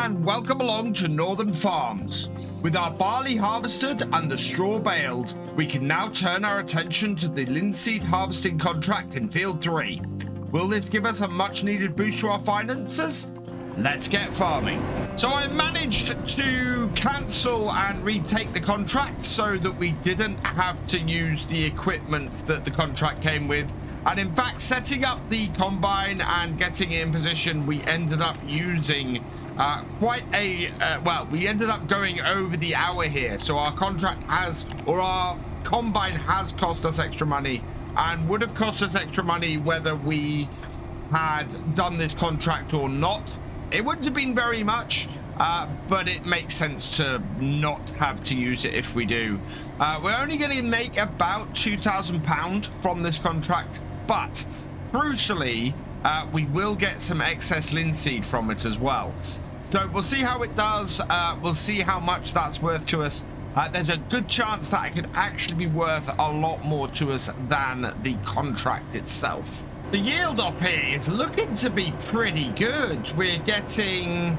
and welcome along to Northern Farms. With our barley harvested and the straw baled, we can now turn our attention to the linseed harvesting contract in Field 3. Will this give us a much needed boost to our finances? Let's get farming. So I managed to cancel and retake the contract so that we didn't have to use the equipment that the contract came with. And in fact, setting up the combine and getting it in position, we ended up using we ended up going over the hour here. So our contract has, or our combine has cost us extra money, and would have cost us extra money whether we had done this contract or not. It wouldn't have been very much, but it makes sense to not have to use it if we do. We're only going to make about £2,000 from this contract, but crucially, we will get some excess linseed from it as well. So we'll see how it does. We'll see how much that's worth to us. There's a good chance that it could actually be worth a lot more to us than the contract itself. The yield off here is looking to be pretty good. We're getting,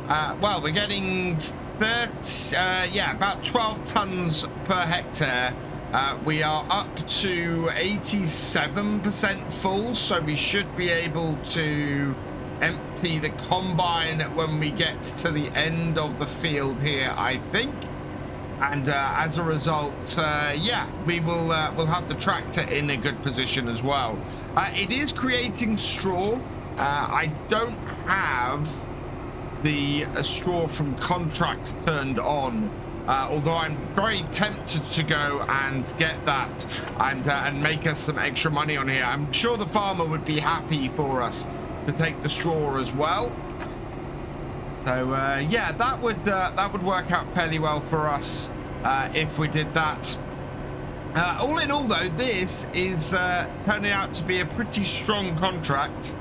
we're getting about 12 tons per hectare. We are up to 87% full, so we should be able to empty the combine when we get to the end of the field here, I think. And as a result, we'll have the tractor in a good position as well. It is creating straw. I don't have the straw from contract turned on, although I'm very tempted to go and get that and make us some extra money on here. I'm sure the farmer would be happy for us to take the straw as well. So that would work out fairly well for us if we did that. All in all, though, this is turning out to be a pretty strong contract.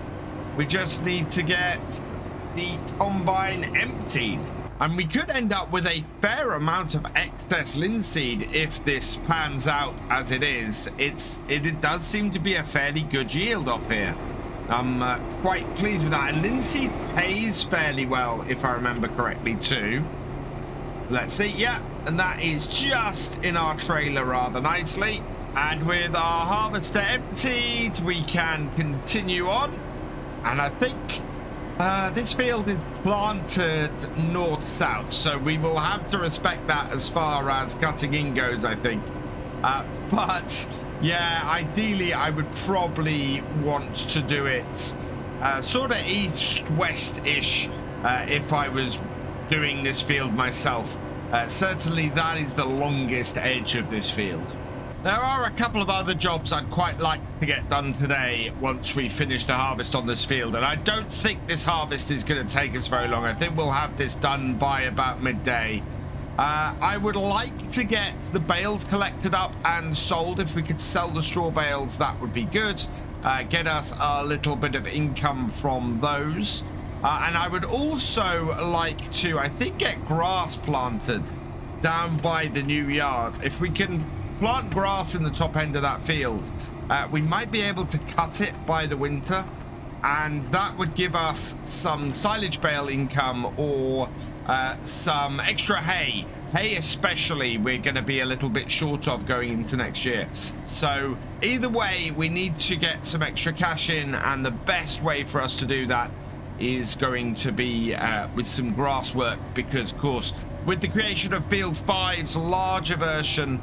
We just need to get the combine emptied, and we could end up with a fair amount of excess linseed if this pans out as it is. It does seem to be a fairly good yield off here. I'm quite pleased with that, and linseed pays fairly well if I remember correctly too. Let's see, yeah, and that is just in our trailer rather nicely. And with our harvester emptied, we can continue on. And I think this field is planted north-south, so we will have to respect that as far as cutting in goes, I think. But yeah, ideally, I would probably want to do it sort of east-west-ish if I was doing this field myself. Certainly, that is the longest edge of this field. There are a couple of other jobs I'd quite like to get done today once we finish the harvest on this field, and I don't think this harvest is going to take us very long. I think we'll have this done by about midday. I would like to get the bales collected up and sold. If we could sell the straw bales, that would be good. Get us a little bit of income from those. And I would also like to, I think, get grass planted down by the new yard. If we can plant grass in the top end of that field, we might be able to cut it by the winter, and that would give us some silage bale income or some extra hay. Hay especially, we're going to be a little bit short of going into next year. So either way, we need to get some extra cash in, and the best way for us to do that is going to be with some grass work, because of course with the creation of Field 5's larger version,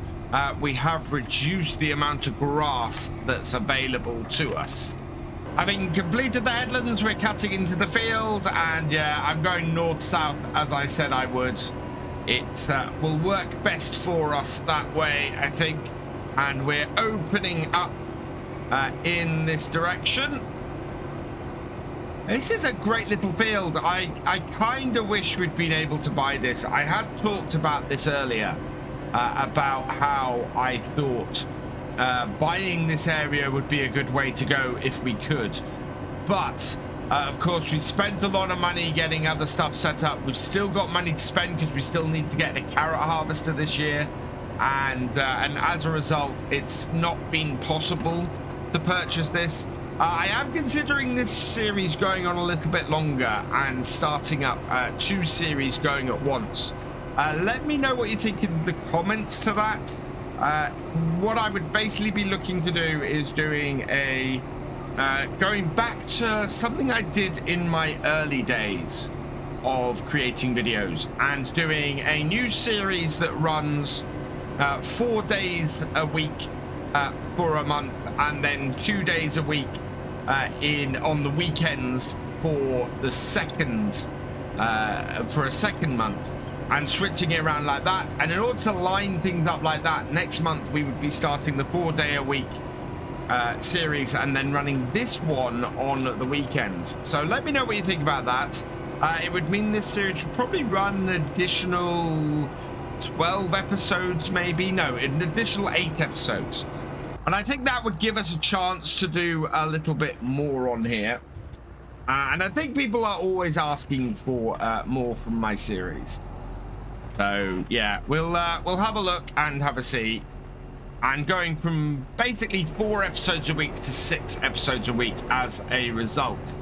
we have reduced the amount of grass that's available to us. Having completed the headlands, we're cutting into the field, and yeah, I'm going north-south as I said I would. It will work best for us that way, I think, and we're opening up in this direction. This is a great little field. I kind of wish we'd been able to buy this. I had talked about this earlier, about how I thought buying this area would be a good way to go if we could. But, of course, we spent a lot of money getting other stuff set up. We've still got money to spend because we still need to get a carrot harvester this year. And as a result, it's not been possible to purchase this. I am considering this series going on a little bit longer and starting up 2 series going at once. Let me know what you think in the comments to that. What I would basically be looking to do is doing a going back to something I did in my early days of creating videos and doing a new series that runs 4 days a week for a month, and then 2 days a week on the weekends for the second for a second month, and switching it around like that. And in order to line things up like that, next month we would be starting the 4-day-a-week series and then running this one on the weekends. So let me know what you think about that. It would mean this series would probably run an additional 12 episodes, maybe. No, an additional 8 episodes. And I think that would give us a chance to do a little bit more on here. And I think people are always asking for more from my series. So yeah, we'll have a look and have a see. And going from basically 4 episodes a week to 6 episodes a week as a result.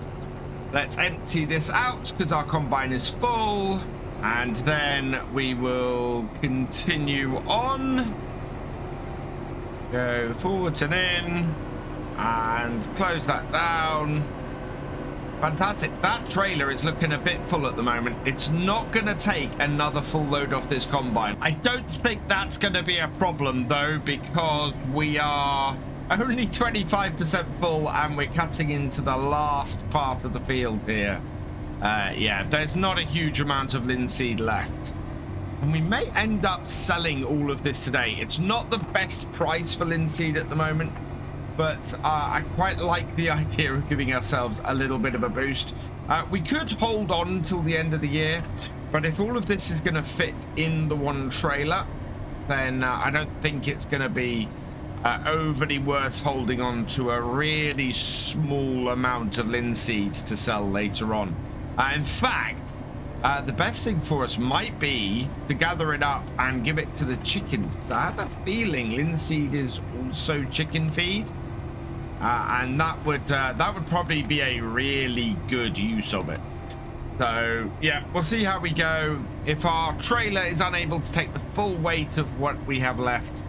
Let's empty this out because our combine is full. And then we will continue on. Go forwards and in, and close that down. Fantastic. That trailer is looking a bit full at the moment. It's not going to take another full load off this combine. I don't think that's going to be a problem though, because we are only 25% full and we're cutting into the last part of the field here. Yeah, there's not a huge amount of linseed left. And we may end up selling all of this today. It's not the best price for linseed at the moment, but I quite like the idea of giving ourselves a little bit of a boost. We could hold on until the end of the year, but if all of this is going to fit in the one trailer, then I don't think it's going to be overly worth holding on to a really small amount of linseeds to sell later on. In fact, the best thing for us might be to gather it up and give it to the chickens, because I have a feeling linseed is also chicken feed, and that would probably be a really good use of it. So yeah, we'll see how we go. If our trailer is unable to take the full weight of what we have left,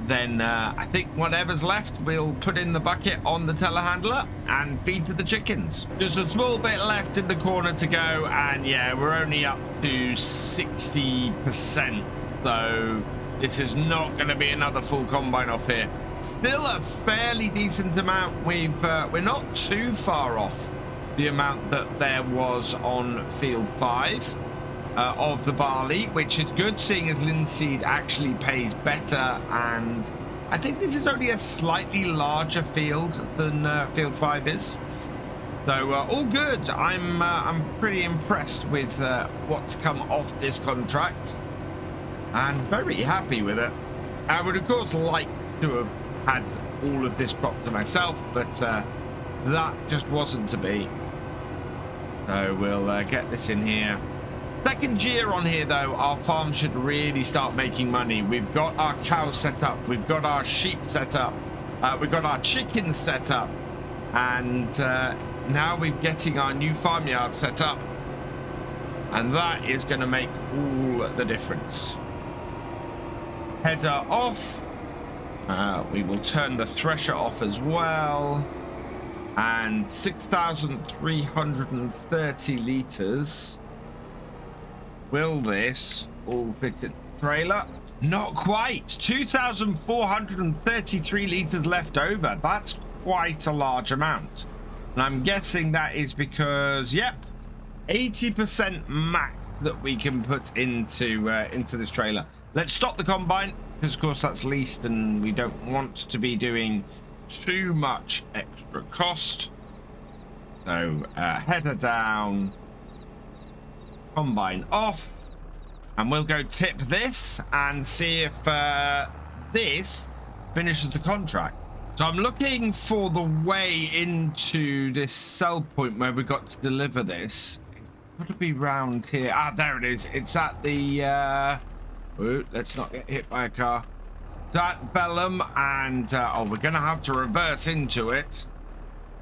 then I think whatever's left we'll put in the bucket on the telehandler and feed to the chickens. Just a small bit left in the corner to go, and yeah, we're only up to 60%, so this is not going to be another full combine off here. Still a fairly decent amount. We're not too far off the amount that there was on field 5 of the barley, which is good, seeing as linseed actually pays better, and I think this is only a slightly larger field than field 5 is. So all good. I'm pretty impressed with what's come off this contract and very happy with it. I would of course like to have had all of this crop to myself, but that just wasn't to be. So we'll get this in here. Second year on here though, our farm should really start making money. We've got our cows set up, we've got our sheep set up, we've got our chickens set up, and now we're getting our new farmyard set up, and that is going to make all the difference. Header off. We will turn the thresher off as well, and 6,330 litres. Will this all fit in the trailer? Not quite. 2,433 litres left over. That's quite a large amount. And I'm guessing that is because, yep, 80% max that we can put into this trailer. Let's stop the combine, because of course that's leased and we don't want to be doing too much extra cost. So header down, combine off, and we'll go tip this and see if this finishes the contract. So I'm looking for the way into this sell point where we got to deliver this. It's got to be round here. Ah, there it is. It's at the ooh, let's not get hit by a car. It's at Bellum, and oh, we're gonna have to reverse into it.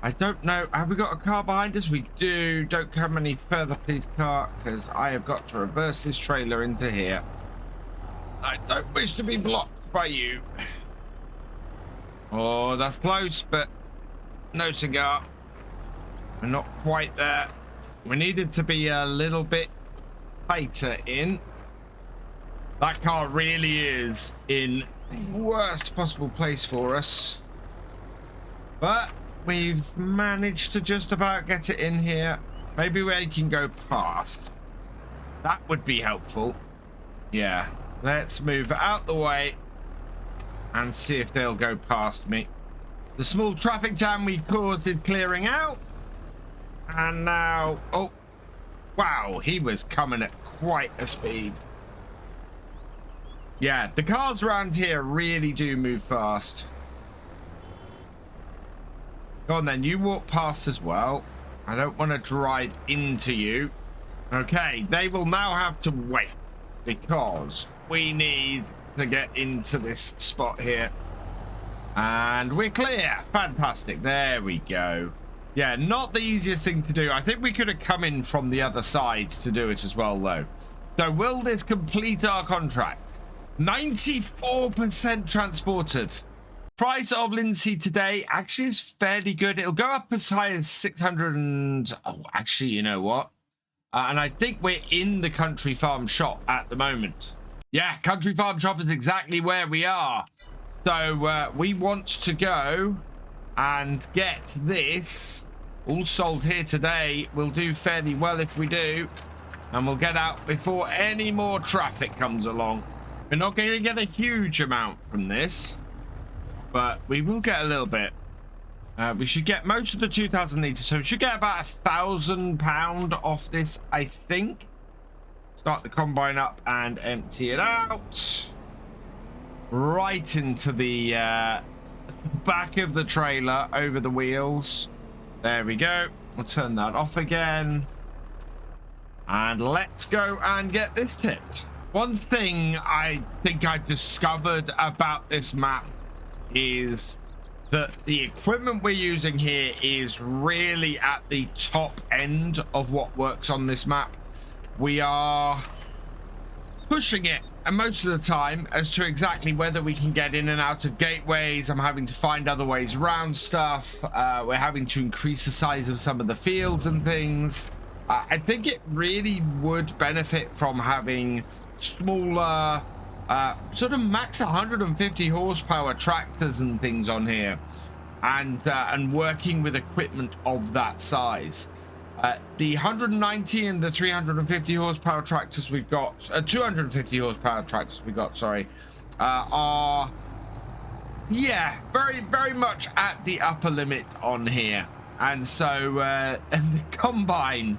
I don't know. Have we got a car behind us? We do. Don't come any further, please, car, because I have got to reverse this trailer into here. I don't wish to be blocked by you. Oh, that's close, but no cigar. We're not quite there. We needed to be a little bit tighter in. That car really is in the worst possible place for us. But we've managed to just about get it in here. Maybe we can go past. That would be helpful. Yeah. Let's move out the way and see if they'll go past me. The small traffic jam we caused is clearing out. And now, oh, wow, he was coming at quite a speed. Yeah, the cars around here really do move fast. Go on then, you walk past as well. I don't want to drive into you. Okay, they will now have to wait because we need to get into this spot here. And we're clear. Fantastic. There we go. Yeah, not the easiest thing to do. I think we could have come in from the other side to do it as well, though. So will this complete our contract? 94% transported. Price of linseed today actually is fairly good. It'll go up as high as 600 and... Oh, actually, you know what? And I think we're in the country farm shop at the moment. Yeah, country farm shop is exactly where we are. So we want to go and get this all sold here today. We'll do fairly well if we do. And we'll get out before any more traffic comes along. We're not going to get a huge amount from this, but we will get a little bit. We should get most of the 2,000 litres, so we should get about £1,000 off this, I think. Start the combine up and empty it out. Right into the back of the trailer, over the wheels. There we go. We'll turn that off again. And let's go and get this tipped. One thing I think I discovered about this map is that the equipment we're using here is really at the top end of what works on this map. We are pushing it and most of the time as to exactly whether we can get in and out of gateways. I'm having to find other ways around stuff. We're having to increase the size of some of the fields and things. I think it really would benefit from having smaller sort of max 150 horsepower tractors and things on here, and working with equipment of that size. The 190 and the 350 horsepower tractors we've got, 250 horsepower tractors we got, sorry, are, yeah, very much at the upper limit on here. And so and the combine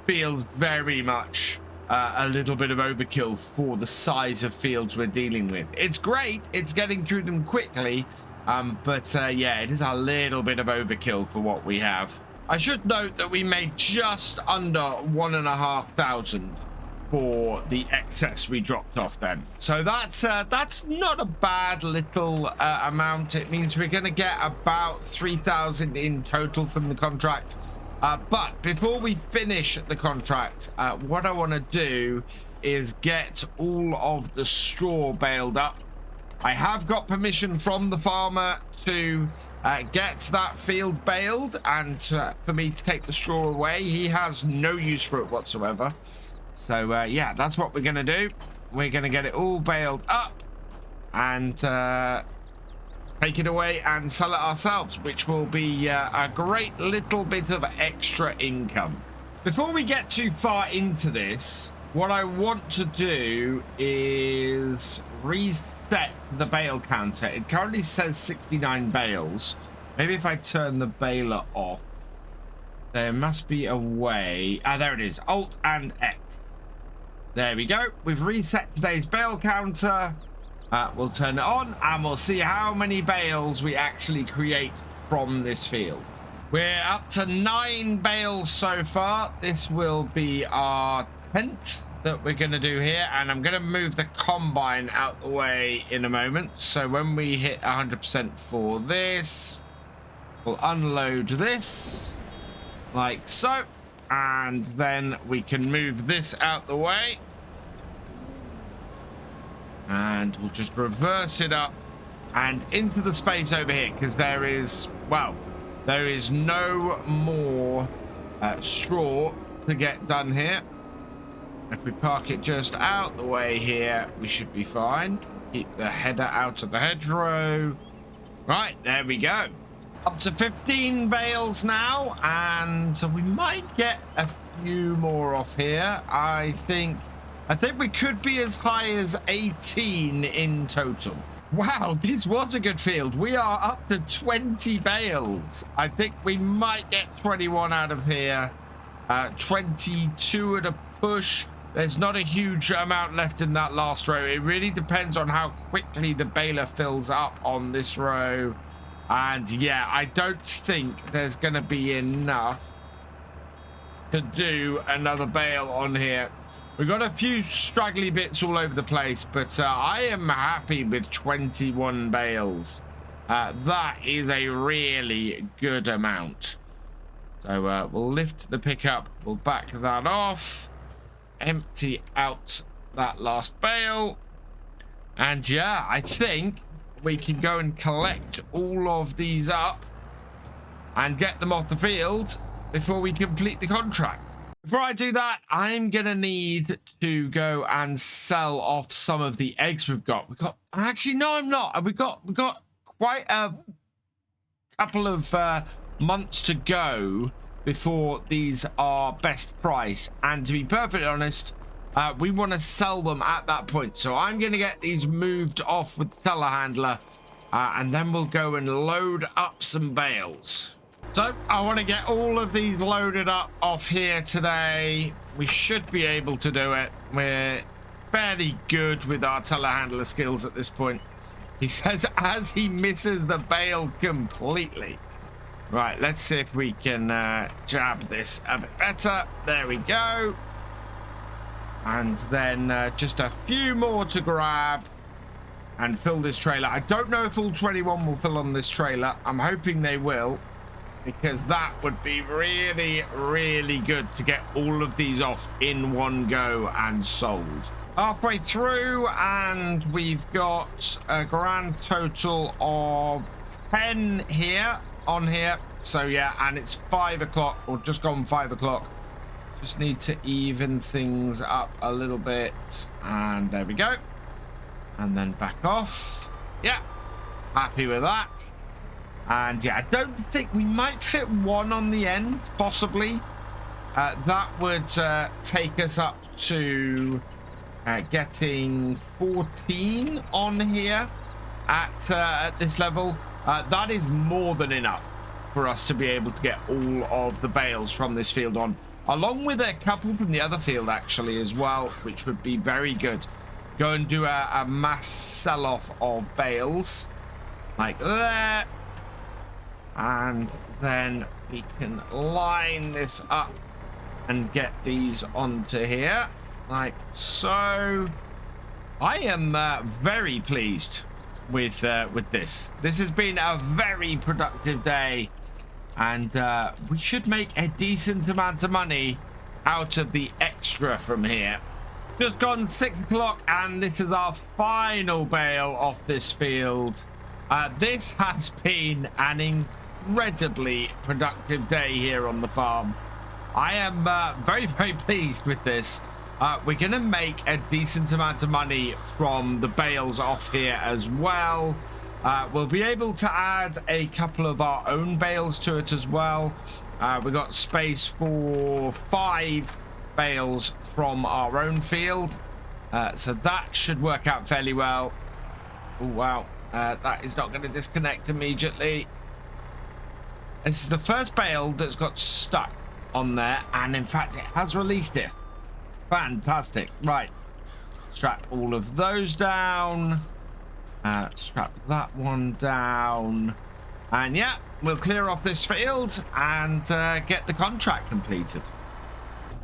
feels very much a little bit of overkill for the size of fields we're dealing with. It's great, it's getting through them quickly, but yeah, it is a little bit of overkill for what we have. I should note that we made just under 1,500 for the excess we dropped off then. So that's not a bad little amount. It means we're going to get about 3,000 in total from the contract. But before we finish the contract, what I want to do is get all of the straw baled up. I have got permission from the farmer to get that field baled and for me to take the straw away. He has no use for it whatsoever. So yeah, that's what we're going to do. We're going to get it all baled up and take it away and sell it ourselves, which will be a great little bit of extra income. Before we get too far into this, what I want to do is reset the bale counter. It currently says 69 bales. Maybe if I turn the baler off, there must be a way. There it is. Alt and X. There we go. We've reset today's bale counter. We'll turn it on and we'll see how many bales we actually create from this field. We're up to 9 bales so far. This will be our 10th that we're going to do here, and I'm going to move the combine out the way in a moment. So when we hit 100% for this, We'll unload this like so, and then we can move this out the way, and we'll just reverse it up and into the space over here, because there is, well, there is no more straw to get done here. If we park it just out the way here, we should be fine. Keep the header out of the hedgerow. Right, there we go. Up to 15 bales now, and we might get a few more off here. I think we could be as high as 18 in total. Wow, this was a good field. We are up to 20 bales. I think we might get 21 out of here. 22 at a push. There's not a huge amount left in that last row. It really depends on how quickly the baler fills up on this row. And yeah, I don't think there's going to be enough to do another bale on here. We've got a few straggly bits all over the place, but I am happy with 21 bales. That is a really good amount. So we'll lift the pickup. We'll back that off. Empty out that last bale, and yeah, I think we can go and collect all of these up and get them off the field before we complete the contract. Before I do that, I'm gonna need to go and sell off some of the eggs we've got. Actually, no, I'm not. We've got quite a couple of months to go before these are best price, and to be perfectly honest, we want to sell them at that point. So I'm going to get these moved off with the telehandler, and then we'll go and load up some bales. So I want to get all of these loaded up off here today. We should be able to do it. We're fairly good with our telehandler skills at this point. He says as he misses the bale completely. Right, let's see if we can jab this a bit better. There we go. And then just a few more to grab and fill this trailer. I don't know if all 21 will fill on this trailer. I'm hoping they will, because that would be really, really good to get all of these off in one go and sold. Halfway through, and we've got a grand total of 10 here. On here, so yeah, and it's 5 o'clock, or just gone 5 o'clock. Just need to even things up a little bit, and there we go, and then back off. Yeah, happy with that. And yeah, I don't think we might fit one on the end, possibly. That would take us up to getting 14 on here at this level. That is more than enough for us to be able to get all of the bales from this field on, along with a couple from the other field actually as well, which would be very good. Go and do a mass sell-off of bales like that, and then we can line this up and get these onto here like so. I am very pleased with this. This has been a very productive day, and we should make a decent amount of money out of the extra from here. Just gone 6 o'clock, and this is our final bale off this field. This has been an incredibly productive day here on the farm. I am very, very pleased with this. We're going to make a decent amount of money from the bales off here as well. We'll be able to add a couple of our own bales to it as well. We've got space for 5 bales from our own field. So that should work out fairly well. Oh, wow. That is not going to disconnect immediately. This is the first bale that's got stuck on there, and in fact it has released it. Fantastic. Right, strap all of those down, strap that one down, and yeah, we'll clear off this field and get the contract completed.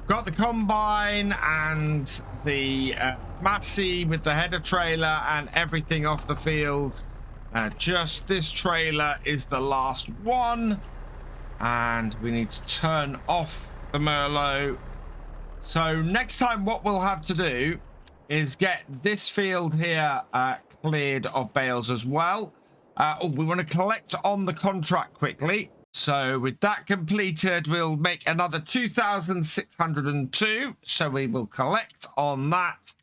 Got the combine and the Massey with the header trailer and everything off the field. Just this trailer is the last one. And we need to turn off the Merlot. So next time what we'll have to do is get this field here cleared of bales as well. We want to collect on the contract quickly. So with that completed, we'll make another 2,602. So we will collect on that.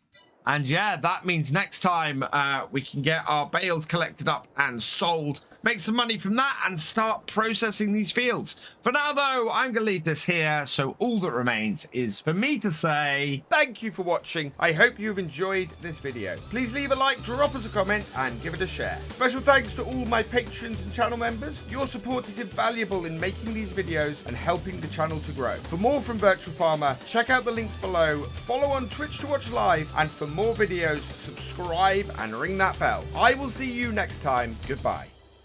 And yeah, that means next time we can get our bales collected up and sold, make some money from that, and start processing these fields. For now, though, I'm going to leave this here. So all that remains is for me to say thank you for watching. I hope you've enjoyed this video. Please leave a like, drop us a comment, and give it a share. Special thanks to all my patrons and channel members. Your support is invaluable in making these videos and helping the channel to grow. For more from Virtual Farmer, check out the links below, follow on Twitch to watch live, and for more videos, subscribe and ring that bell. I will see you next time. Goodbye.